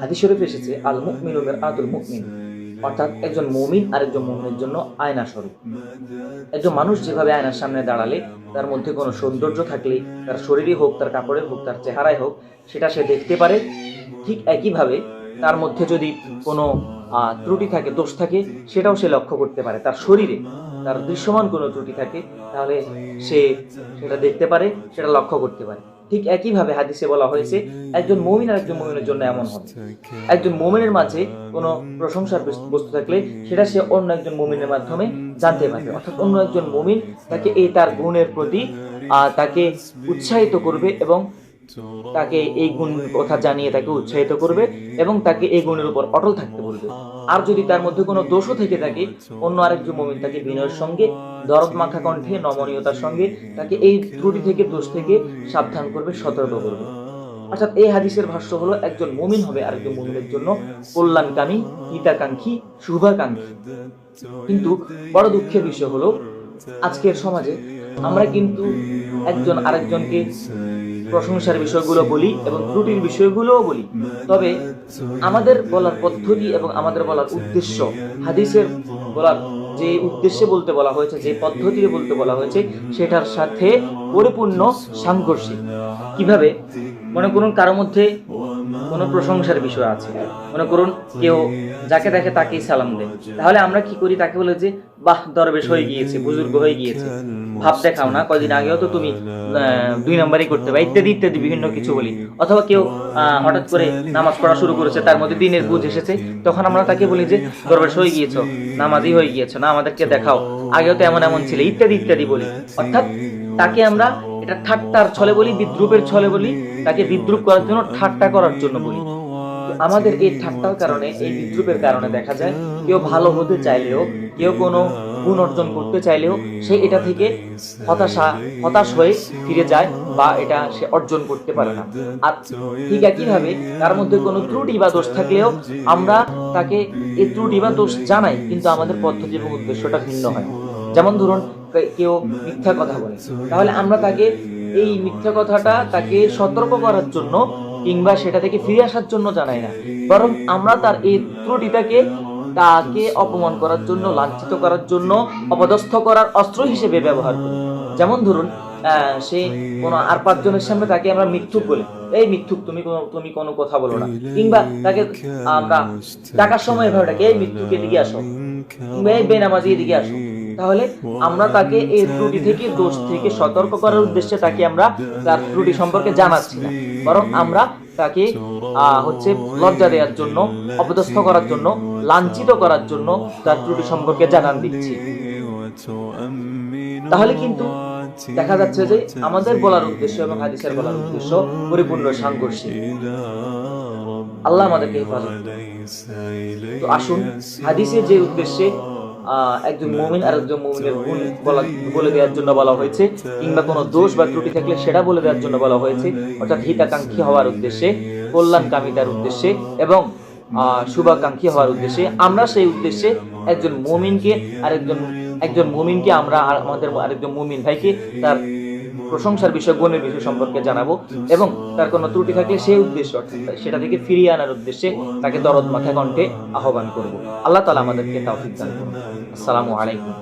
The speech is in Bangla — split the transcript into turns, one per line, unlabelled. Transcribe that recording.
হাদিস শরীফে এসেছে আল মুমিনু মিরআতুল মুমিন, অর্থাৎ একজন মুমিন আর একজন মুমিনের জন্য আয়না স্বরূপ। একজন মানুষ যেভাবে আয়নার সামনে দাঁড়ালে তার মধ্যে কোনো সৌন্দর্য থাকলে, তার শরীরে হোক, তার কাপড়ে হোক, তার চেহারায় হোক, সেটা সে দেখতে পারে, ঠিক একইভাবে তার মধ্যে যদি কোনো ত্রুটি থাকে, দোষ থাকে, সেটাও সে লক্ষ্য করতে পারে। তার শরীরে তার দৃশ্যমান কোনো ত্রুটি থাকে, তাহলে সে সেটা দেখতে পারে, সেটা লক্ষ্য করতে পারে। ঠিক একইভাবে হাদিসে বলা হয়েছে একজন মুমিন আর একজন মুমিনের জন্য এমন হবে। একজন মুমিনের মাঝে কোনো প্রশংসার বস্তু থাকলে সেটা সে অন্য একজন মুমিনের মাধ্যমে জানতে পারবে, অর্থাৎ অন্য একজন মুমিন তাকে এই তার গুণের প্রতি তাকে উৎসাহিত করবে এবং তাকে এই গুণ কথা জানিয়ে তাকে উৎসাহিত করবে এবং তাকে এই গুণের উপর অটল থাকতে বলবে। আর যদি তার মধ্যে কোনো দোষও থেকে থাকে, অন্য আরেকজন মুমিন তাকে বিনয়ের সঙ্গে, দরদ মাখা কণ্ঠে, নমনীয়তার সঙ্গে তাকে এই ত্রুটি থেকে, দোষ থেকে সাবধান করবে, সতর্ক করবে। অর্থাৎ এই হাদিসের ভাষ্য হলো একজন মুমিন হবে আরেকজন মুমিনের জন্য কল্যাণকামী, হিতাকাঙ্ক্ষী, শুভাকাঙ্ক্ষী। কিন্তু বড় দুঃখের বিষয় হলো আজকের সমাজে আমরা কিন্তু একজন আরেকজনকে প্রশংসার বিষয়গুলো বলি এবং ত্রুটির বিষয়গুলোও বলি, তবে আমাদের বলার পদ্ধতি এবং আমাদের বলার উদ্দেশ্য, হাদিসের বলার যে উদ্দেশ্যে বলতে বলা হয়েছে, যে পদ্ধতিতে বলতে বলা হয়েছে, সেটার সাথে পরিপূর্ণ সাংঘর্ষিক। কিভাবে? মনে করুন কারো মধ্যে কোনো প্রশংসার বিষয় আছে, মনে করুন কেউ যাকে দেখে তাকেই সালাম দেয়, তাহলে আমরা কি করি? তাকে বলে যে বাহ, দরবেশ হয়ে গিয়েছে, বুজুর্গ হয়ে গিয়েছে, ভাব দেখাও না, কদিন আগেও তো তুমি 2 নম্বরই করতে পারো, ইত্যাদি ইত্যাদি বিভিন্ন কিছু বলি। অথবা কেউ হঠাৎ করে নামাজ পড়া শুরু করেছে, তার মধ্যে দিনের বুঝ এসেছে, তখন আমরা তাকে বলি যে দরবেশ হয়ে গিয়েছো, নামাজি হয়ে গিয়েছো, না আমাদেরকে দেখাও, আগেও তো এমন এমন ছিল, ইত্যাদি ইত্যাদি বলি। অর্থাৎ তাকে আমরা এটা ঠাট্টার ছলে বলি, বিদ্রুপের ছলে বলি, তাকে বিদ্রুপ করার জন্য, ঠাট্টা করার জন্য বলি। আমাদের এই ঠাট্টার কারণে, এই বিদ্রুপের কারণে দেখা যায় কেউ ভালো হতে চাইলেও, কেউ কোনো গুণ অর্জন করতে চাইলেও সে এটা থেকে হতাশ হয়ে ফিরে যায় বা এটা সে অর্জন করতে পারে না। আর ঠিক একইভাবে তার মধ্যে কোনো ত্রুটি বা দোষ থাকলেও আমরা তাকে এই ত্রুটি বা দোষ জানাই, কিন্তু আমাদের পদ্ধতি এবং উদ্দেশ্যটা ভিন্ন হয়। যেমন ধরুন কেউ মিথ্যা কথা বলে, তাহলে আমরা তাকে এই মিথ্যা কথাটা তাকে সতর্ক করার জন্য কিংবা সেটা থেকে ফিরে আসার জন্য জানাই না, বরং আমরা তার এই ত্রুটিটাকে তাকে অপমান করার জন্য, লাঞ্ছিত করার জন্য, অপদস্থ করার অস্ত্র হিসেবে ব্যবহার করি। যেমন ধরুন সে কোনো আর 5 জনের সামনে তাকে আমরা মিথ্যুক বলি, এই মিথ্যুক, তুমি কোনো কথা বলো না, কিংবা তাকে আমরা টাকার সময় এভাবে ডাকি, এই মিথ্যুক এদিকে আসো, কিংবা এই বেনামাজি এদিকে আসো। তাহলে আমরা তাকে এই ত্রুটি থেকে, দোষ থেকে সতর্ক করার উদ্দেশ্যে তাকে আমরা তার ত্রুটি সম্পর্কে জানাচ্ছি না, বরং আমরা তাকে লজ্জা দেওয়ার জন্য, অপদস্থ করার জন্য, লাঞ্ছিত করার জন্য তার ত্রুটি সম্পর্কে জানান দিচ্ছি। তাহলে কিন্তু দেখা যাচ্ছে যে আমাদের বলার উদ্দেশ্য এবং হাদিসের বলার উদ্দেশ্য পরিপূর্ণ সাংঘর্ষিক। আল্লাহ আমাদেরকে হেফাজত করুন। তো আসুন, হাদিসে যে উদ্দেশ্যে একজন মুমিন আর একজন মুমিনের গুণ বলে দেওয়ার জন্য বলা হয়েছে, কিংবা কোনো দোষ বা ত্রুটি থাকলে সেটা বলে দেওয়ার জন্য বলা হয়েছে, অর্থাৎ হিতাকাঙ্ক্ষী হওয়ার উদ্দেশ্যে, কল্যাণকামিতার উদ্দেশ্যে এবং শুভাকাঙ্ক্ষী হওয়ার উদ্দেশ্যে, আমরা সেই উদ্দেশ্যে একজন মুমিনকে আমরা আমাদের আরেকজন মুমিন ভাইকে তার প্রশংসার বিষয়, গুণের বিষয় সম্পর্কে জানাবো এবং তার কোনো ত্রুটি থাকলে সেই উদ্দেশ্য, সেটা থেকে ফিরিয়ে আনার উদ্দেশ্যে তাকে দরদ মাখা কণ্ঠে আহ্বান করব। আল্লাহ তাআলা আমাদেরকে তাওফিক দান করুন। আসসালামু আলাইকুম।